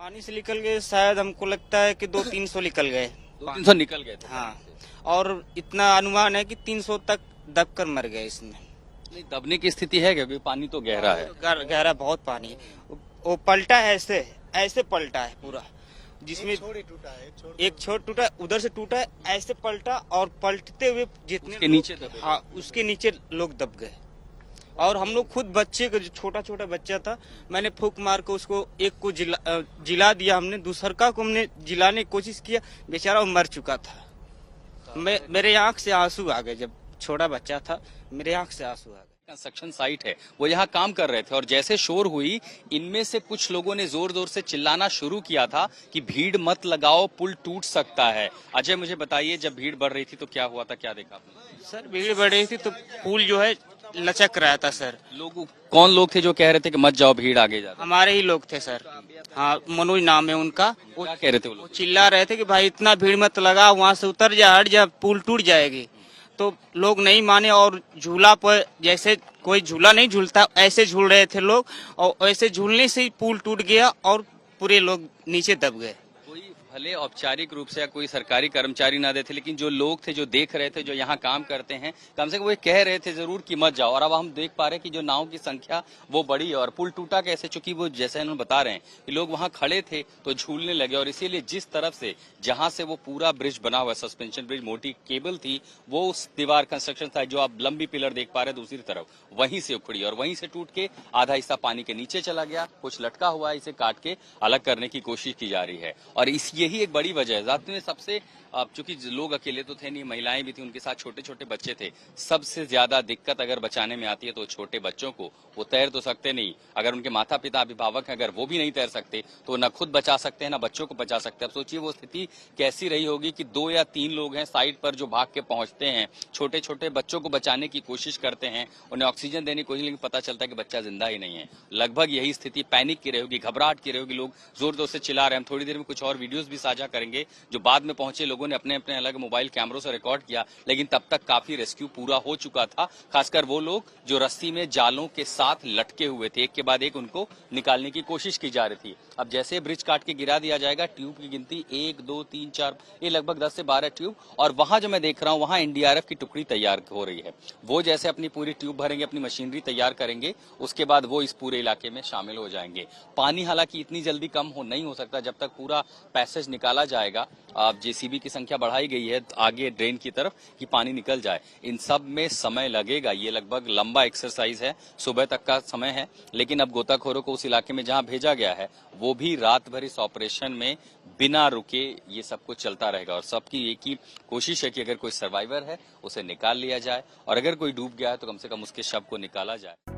पानी से निकल गए, शायद हमको लगता है कि 200-300 निकल गए। 200-300 निकल गए थे। हाँ, और इतना अनुमान है कि 300 तक दब कर मर गए इसमें। नहीं, दबने की स्थिति है क्योंकि पानी तो गहरा है। गहरा बहुत पानी है। वो पलटा है, ऐसे ऐसे पलटा है पूरा, जिसमें एक छोर टूटा, उधर से टूटा है, ऐसे पलटा और पलटते हुए जितने उसके नीचे दबे। हाँ, उसके नीचे लोग दब गए। और हम लोग खुद बच्चे को, जो छोटा छोटा बच्चा था, मैंने फूंक मार के उसको एक को जिला दिया हमने, दूसरा को हमने जिलाने की कोशिश किया, बेचारा वो मर चुका था। मेरे आंख से आंसू आ गए, जब छोटा बच्चा था मेरे आंख से आंसू आ गए। कंस्ट्रक्शन साइट है, वो यहाँ काम कर रहे थे और जैसे शोर हुई, इनमें से कुछ लोगों ने जोर जोर से चिल्लाना शुरू किया था कि भीड़ मत लगाओ, पुल टूट सकता है। अजय, मुझे बताइए, जब भीड़ बढ़ रही थी तो क्या हुआ था, क्या देखा आपने? सर, भीड़ बढ़ रही थी तो पुल जो है लचक रहा था सर। कौन लोग थे जो कह रहे थे कि मत जाओ, भीड़ आगे जा? हमारे ही लोग थे सर। हाँ, मनोज नाम है उनका। वो क्या कह रहे थे? वो वो लोग चिल्ला रहे थे कि भाई इतना भीड़ मत लगा, वहाँ से उतर जा, हट जा, पुल टूट जाएगी। तो लोग नहीं माने और झूला पर, जैसे कोई झूला नहीं झूलता, ऐसे झूल रहे थे लोग, और ऐसे झूलने से ही पुल टूट गया और पूरे लोग नीचे दब गए। कोई भले औपचारिक रूप से या कोई सरकारी कर्मचारी ना देते, लेकिन जो लोग थे, जो देख रहे थे, जो यहाँ काम करते हैं, कम से कम वो कह रहे थे जरूर कि मत जाओ। और अब हम देख पा रहे हैं कि जो नाव की संख्या वो बढ़ी है और पुल टूटा कैसे, चूंकि वो जैसे इन्होंने बता रहे हैं कि लोग वहाँ खड़े थे तो झूलने लगे, और इसीलिए जिस तरफ से, जहां से वो पूरा ब्रिज बना हुआ है, सस्पेंशन ब्रिज, मोटी केबल थी, वो उस दीवार कंस्ट्रक्शन था जो आप लंबी पिलर देख पा रहे हैं दूसरी तरफ, वहीं से उखड़ी और वहीं से टूट के आधा हिस्सा पानी के नीचे चला गया। कुछ लटका हुआ है, इसे काट के अलग करने की कोशिश की जा रही है और यही एक बड़ी वजह है। रात में सबसे, चूंकि लोग अकेले तो थे नहीं, महिलाएं भी थी, उनके साथ छोटे छोटे बच्चे थे। सबसे ज्यादा दिक्कत अगर बचाने में आती है तो छोटे बच्चों को। वो तैर तो सकते नहीं, अगर उनके माता पिता अभिभावक हैं, अगर वो भी नहीं तैर सकते तो न खुद बचा सकते हैं, न बच्चों को बचा सकते हैं। अब सोचिए वो स्थिति कैसी रही होगी कि 2 या 3 लोग हैं साइड पर जो भाग के पहुंचते हैं, छोटे छोटे बच्चों को बचाने की कोशिश करते हैं, उन्हें ऑक्सीजन देने की कोशिश, लेकिन पता चलता है कि बच्चा जिंदा ही नहीं है। लगभग यही स्थिति पैनिक की रहेगी, घबराहट की रहेगी, लोग जोर जोर से चिल्ला रहे हैं। हम थोड़ी देर में कुछ और वीडियोस भी साझा करेंगे जो बाद में पहुंचे लोगों ने अपने अपने अलग मोबाइल कैमरों से रिकॉर्ड किया, लेकिन तब तक काफी रेस्क्यू पूरा हो चुका था। खासकर वो लोग जो रस्सी में जालों के साथ लटके हुए थे, एक के बाद एक उनको निकालने की कोशिश की जा रही थी। अब जैसे ब्रिज काट के गिरा दिया जाएगा, ट्यूब की गिनती 1 2 3 4, ये लगभग 10 से 12 ट्यूब, और वहां जो मैं देख रहा हूं वहां एनडीआरएफ की टुकड़ी तैयार हो रही है। वो जैसे अपनी पूरी ट्यूब भरेंगे, अपनी मशीनरी तैयार करेंगे, उसके बाद वो इस पूरे इलाके में शामिल हो जाएंगे। पानी हालांकि इतनी जल्दी कम नहीं हो सकता, जब तक पूरा पैसेज निकाला जाएगा। अब जेसीबी की संख्या बढ़ाई गई है आगे ड्रेन की तरफ कि पानी निकल जाए। इन सब में समय लगेगा, ये लगभग लंबा एक्सरसाइज है, सुबह तक का समय है। लेकिन अब गोताखोरों को उस इलाके में जहां भेजा गया है, वो भी रात भर इस ऑपरेशन में बिना रुके ये सब कुछ चलता रहेगा। और सबकी एक ही कोशिश है कि अगर कोई सर्वाइवर है उसे निकाल लिया जाए, और अगर कोई डूब गया है तो कम से कम उसके शव को निकाला जाए।